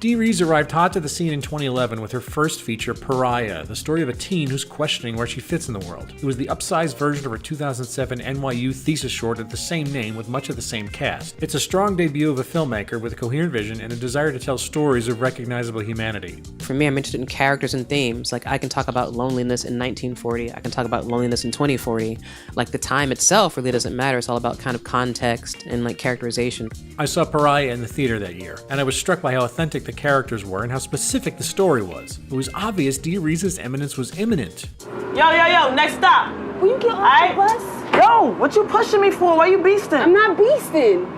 Dee Rees arrived hot to the scene in 2011 with her first feature, Pariah, the story of a teen who's questioning where she fits in the world. It was the upsized version of her 2007 NYU thesis short of the same name with much of the same cast. It's a strong debut of a filmmaker with a coherent vision and a desire to tell stories of recognizable humanity. For me, I'm interested in characters and themes. Like, I can talk about loneliness in 1940. I can talk about loneliness in 2040. Like, the time itself really doesn't matter. It's all about kind of context and like characterization. I saw Pariah in the theater that year, and I was struck by how authentic the characters were and how specific the story was. It was obvious Dee Rees' eminence was imminent. Yo, next stop. Will you get off the bus? Yo, what you pushing me for? Why you beasting? I'm not beasting.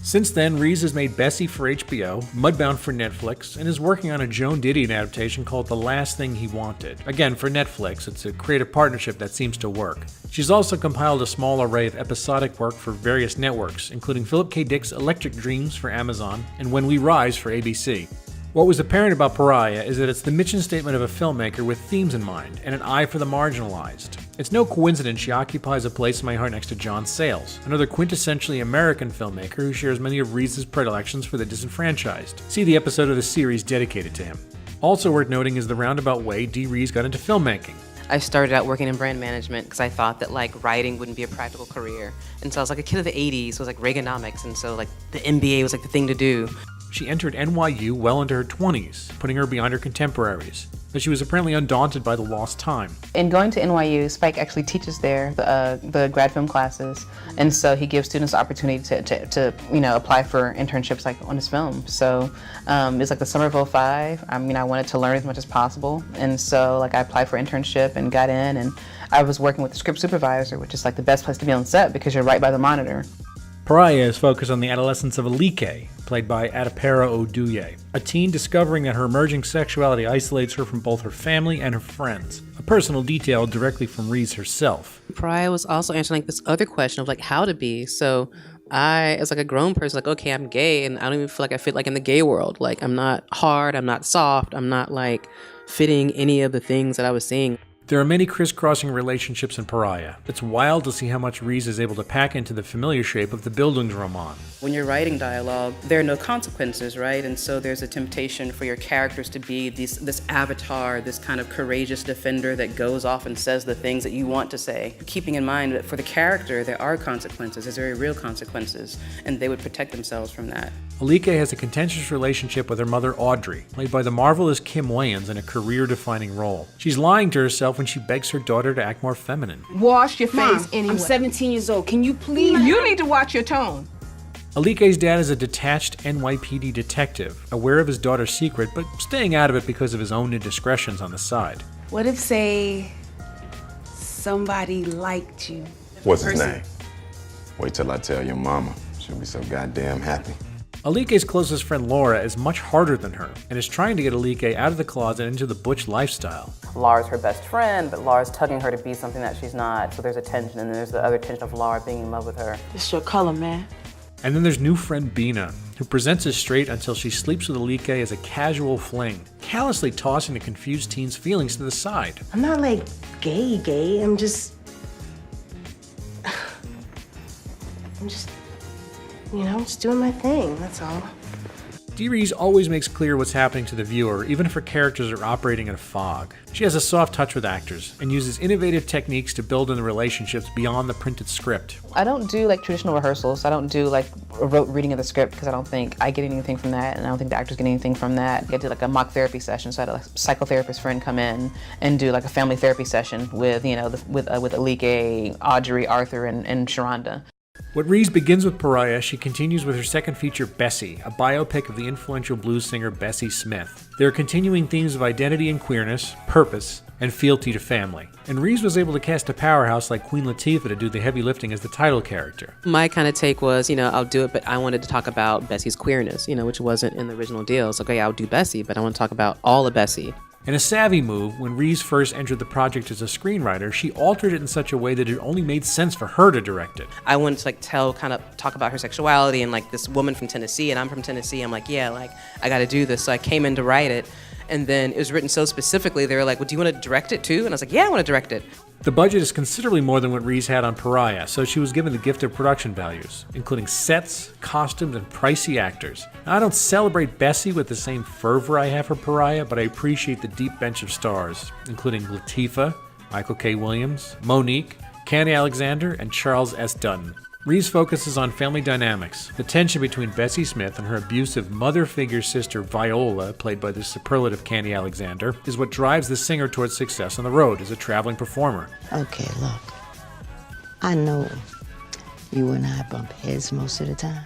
Since then, Rees has made Bessie for HBO, Mudbound for Netflix, and is working on a Joan Didion adaptation called The Last Thing He Wanted. Again, for Netflix, it's a creative partnership that seems to work. She's also compiled a small array of episodic work for various networks, including Philip K. Dick's Electric Dreams for Amazon and When We Rise for ABC. What was apparent about Pariah is that it's the mission statement of a filmmaker with themes in mind and an eye for the marginalized. It's no coincidence she occupies a place in my heart next to John Sayles, another quintessentially American filmmaker who shares many of Rees' predilections for the disenfranchised. See the episode of the series dedicated to him. Also worth noting is the roundabout way Dee Rees got into filmmaking. I started out working in brand management because I thought that like writing wouldn't be a practical career. And so I was like a kid of the 80s, it was like Reaganomics, and so like the MBA was like the thing to do. She entered NYU well into her 20s, putting her beyond her contemporaries, but she was apparently undaunted by the lost time. In going to NYU, Spike actually teaches there the grad film classes, and so he gives students the opportunity to apply for internships like on his film. So it's like the summer of '05. I wanted to learn as much as possible, and so like I applied for internship and got in, and I was working with the script supervisor, which is like the best place to be on set because you're right by the monitor. Pariah is focused on the adolescence of Alike, played by Adepera Oduye, a teen discovering that her emerging sexuality isolates her from both her family and her friends, a personal detail directly from Rees herself. Pariah was also answering like this other question of like how to be. So I, as like a grown person, like, okay, I'm gay, and I don't even feel like I fit like in the gay world. Like, I'm not hard, I'm not soft, I'm not like fitting any of the things that I was seeing. There are many crisscrossing relationships in Pariah. It's wild to see how much Rees is able to pack into the familiar shape of the Bildungsroman. When you're writing dialogue, there are no consequences, right? And so there's a temptation for your characters to be this avatar, this kind of courageous defender that goes off and says the things that you want to say. Keeping in mind that for the character, there are consequences, there's very real consequences, and they would protect themselves from that. Alike has a contentious relationship with her mother Audrey, played by the marvelous Kim Wayans in a career-defining role. She's lying to herself when she begs her daughter to act more feminine. Wash your face Mom, anyway. I'm 17 years old. Can you please? You need to watch your tone. Alike's dad is a detached NYPD detective, aware of his daughter's secret, but staying out of it because of his own indiscretions on the side. What if, say, somebody liked you? What's his name? Wait till I tell your mama. She'll be so goddamn happy. Alike's closest friend Laura is much harder than her and is trying to get Alike out of the closet into the butch lifestyle. Laura's her best friend, but Laura's tugging her to be something that she's not. So there's a tension, and then there's the other tension of Laura being in love with her. It's your color, man. And then there's new friend Bina, who presents as straight until she sleeps with Alike as a casual fling, callously tossing the confused teen's feelings to the side. I'm not like gay. I'm just, just doing my thing, that's all. Dee Rees always makes clear what's happening to the viewer, even if her characters are operating in a fog. She has a soft touch with actors and uses innovative techniques to build in the relationships beyond the printed script. I don't do like traditional rehearsals. I don't do like a rote reading of the script because I don't think I get anything from that, and I don't think the actors get anything from that. I did like a mock therapy session, so I had a psychotherapist friend come in and do like a family therapy session with with Alike, Audrey, Arthur, and Sharonda. What Rees begins with Pariah, she continues with her second feature, Bessie, a biopic of the influential blues singer Bessie Smith. There are continuing themes of identity and queerness, purpose, and fealty to family. And Rees was able to cast a powerhouse like Queen Latifah to do the heavy lifting as the title character. My kind of take was, I'll do it, but I wanted to talk about Bessie's queerness, which wasn't in the original deal. So, okay, I'll do Bessie, but I want to talk about all of Bessie. In a savvy move, when Rees first entered the project as a screenwriter, she altered it in such a way that it only made sense for her to direct it. I wanted to talk about her sexuality and like this woman from Tennessee, and I'm from Tennessee. I'm like, yeah, like I got to do this. So I came in to write it, and then it was written so specifically. They were like, well, do you want to direct it too? And I was like, yeah, I want to direct it. The budget is considerably more than what Rees had on Pariah, so she was given the gift of production values, including sets, costumes, and pricey actors. Now, I don't celebrate Bessie with the same fervor I have for Pariah, but I appreciate the deep bench of stars, including Latifah, Michael K. Williams, Monique, Candy Alexander, and Charles S. Dutton. Rees focuses on family dynamics. The tension between Bessie Smith and her abusive mother figure sister Viola, played by the superlative Candy Alexander, is what drives the singer towards success on the road as a traveling performer. Okay, look. I know you and I bump heads most of the time,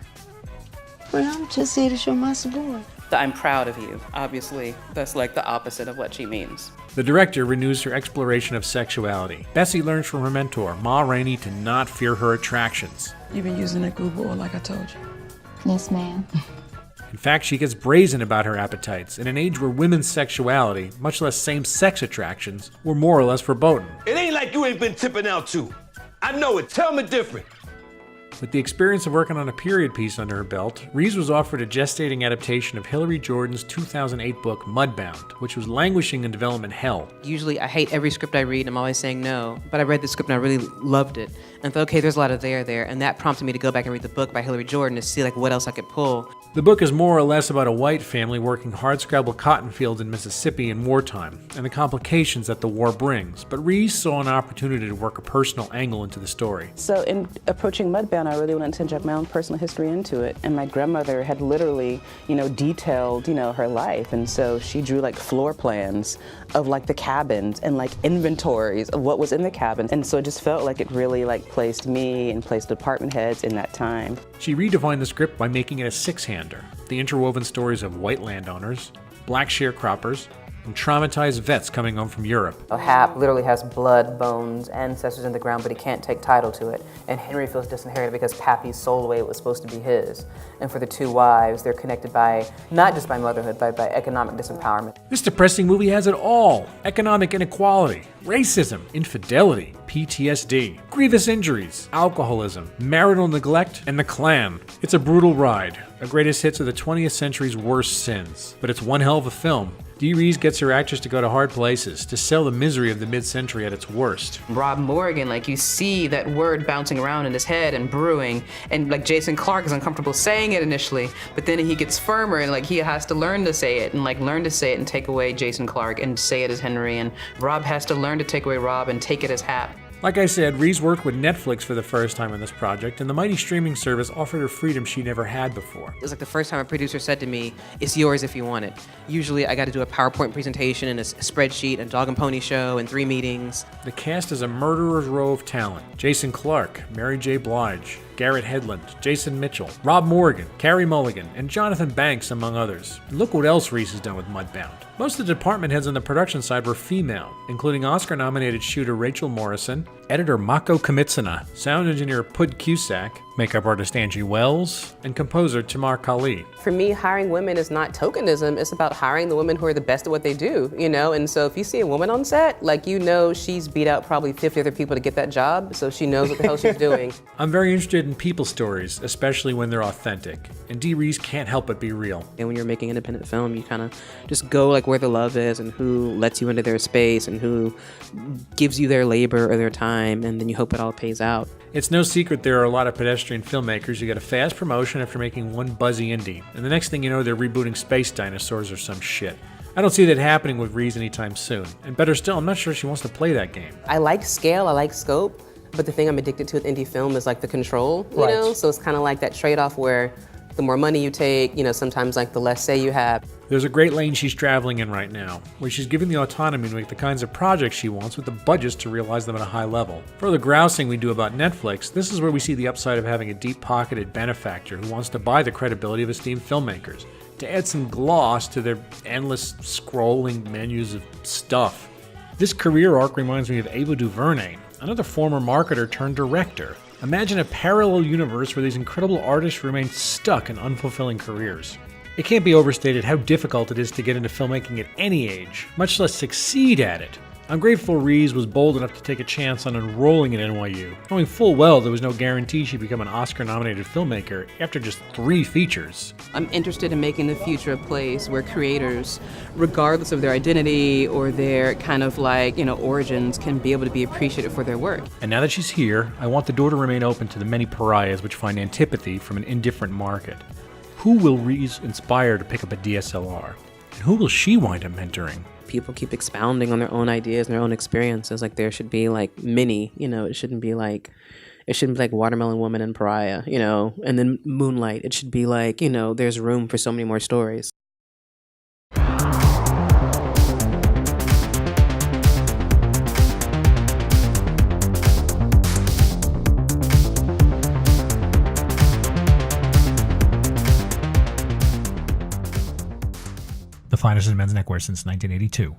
but I'm just here to show my support. I'm proud of you. Obviously, that's like the opposite of what she means. The director renews her exploration of sexuality. Bessie learns from her mentor, Ma Rainey, to not fear her attractions. You've been using that glue ball like I told you. Yes, ma'am. In fact, she gets brazen about her appetites in an age where women's sexuality, much less same-sex attractions, were more or less verboten. It ain't like you ain't been tipping out too. I know it. Tell me different. With the experience of working on a period piece under her belt, Rees was offered a gestating adaptation of Hilary Jordan's 2008 book Mudbound, which was languishing in development hell. Usually I hate every script I read, I'm always saying no, but I read the script and I really loved it. And thought, okay, there's a lot of there, and that prompted me to go back and read the book by Hilary Jordan to see like what else I could pull. The book is more or less about a white family working hardscrabble cotton fields in Mississippi in wartime, and the complications that the war brings, but Rees saw an opportunity to work a personal angle into the story. So in approaching Mudbound, I really wanted to inject my own personal history into it, and my grandmother had literally, detailed, her life, and so she drew like floor plans of like the cabins and like inventories of what was in the cabins, and so it just felt like it really like placed me and placed department heads in that time. She redefined the script by making it a six-hander, the interwoven stories of white landowners, black sharecroppers, and traumatized vets coming home from Europe. Hap literally has blood, bones, ancestors in the ground, but he can't take title to it. And Henry feels disinherited because Pappy's soul away was supposed to be his. And for the two wives, they're connected by, not just by motherhood, but by economic disempowerment. This depressing movie has it all. Economic inequality, racism, infidelity, PTSD, grievous injuries, alcoholism, marital neglect, and the Klan. It's a brutal ride, a greatest hits of the 20th century's worst sins. But it's one hell of a film. Dee Rees gets her actors to go to hard places, to sell the misery of the mid-century at its worst. Rob Morgan, like you see that word bouncing around in his head and brewing, and like Jason Clarke is uncomfortable saying it initially, but then he gets firmer and like he has to learn to say it and take away Jason Clarke and say it as Henry, and Rob has to learn to take away Rob and take it as Hap. Like I said, Rees worked with Netflix for the first time on this project, and the mighty streaming service offered her freedom she never had before. It was like the first time a producer said to me, it's yours if you want it. Usually I got to do a PowerPoint presentation and a spreadsheet, a dog and pony show, and 3 meetings. The cast is a murderer's row of talent. Jason Clarke, Mary J. Blige, Garrett Hedlund, Jason Mitchell, Rob Morgan, Carey Mulligan, and Jonathan Banks, among others. And look what else Rees has done with Mudbound. Most of the department heads on the production side were female, including Oscar-nominated shooter Rachel Morrison, editor Mako Kamitsuna, sound engineer Pud Cusack, makeup artist Angie Wells, and composer Tamar Kali. For me, hiring women is not tokenism, it's about hiring the women who are the best at what they do, And so if you see a woman on set, she's beat out probably 50 other people to get that job, so she knows what the hell she's doing. I'm very interested in people stories, especially when they're authentic, and Dee Rees can't help but be real. And when you're making independent film, you kind of just go where the love is and who lets you into their space and who gives you their labor or their time, and then you hope it all pays out. It's no secret there are a lot of pedestrian filmmakers who get a fast promotion after making one buzzy indie, and the next thing you know, they're rebooting Space Dinosaurs or some shit. I don't see that happening with Rees anytime soon, and better still, I'm not sure she wants to play that game. I like scale, I like scope, but the thing I'm addicted to with indie film is the control, you know? So it's kind of like that trade-off where the more money you take, sometimes the less say you have. There's a great lane she's traveling in right now, where she's given the autonomy to make the kinds of projects she wants with the budgets to realize them at a high level. For the grousing we do about Netflix, this is where we see the upside of having a deep-pocketed benefactor who wants to buy the credibility of esteemed filmmakers, to add some gloss to their endless scrolling menus of stuff. This career arc reminds me of Ava DuVernay, another former marketer turned director. Imagine a parallel universe where these incredible artists remain stuck in unfulfilling careers. It can't be overstated how difficult it is to get into filmmaking at any age, much less succeed at it. I'm grateful Rees was bold enough to take a chance on enrolling at NYU, knowing full well there was no guarantee she'd become an Oscar-nominated filmmaker after just 3 features. I'm interested in making the future a place where creators, regardless of their identity or their kind of origins, can be able to be appreciated for their work. And now that she's here, I want the door to remain open to the many pariahs which find antipathy from an indifferent market. Who will Rees inspire to pick up a DSLR? And who will she wind up mentoring? People keep expounding on their own ideas and their own experiences. Like there should be many, it shouldn't be like Watermelon Woman and Pariah, and then Moonlight. It should be there's room for so many more stories. The finest in men's neckwear since 1982.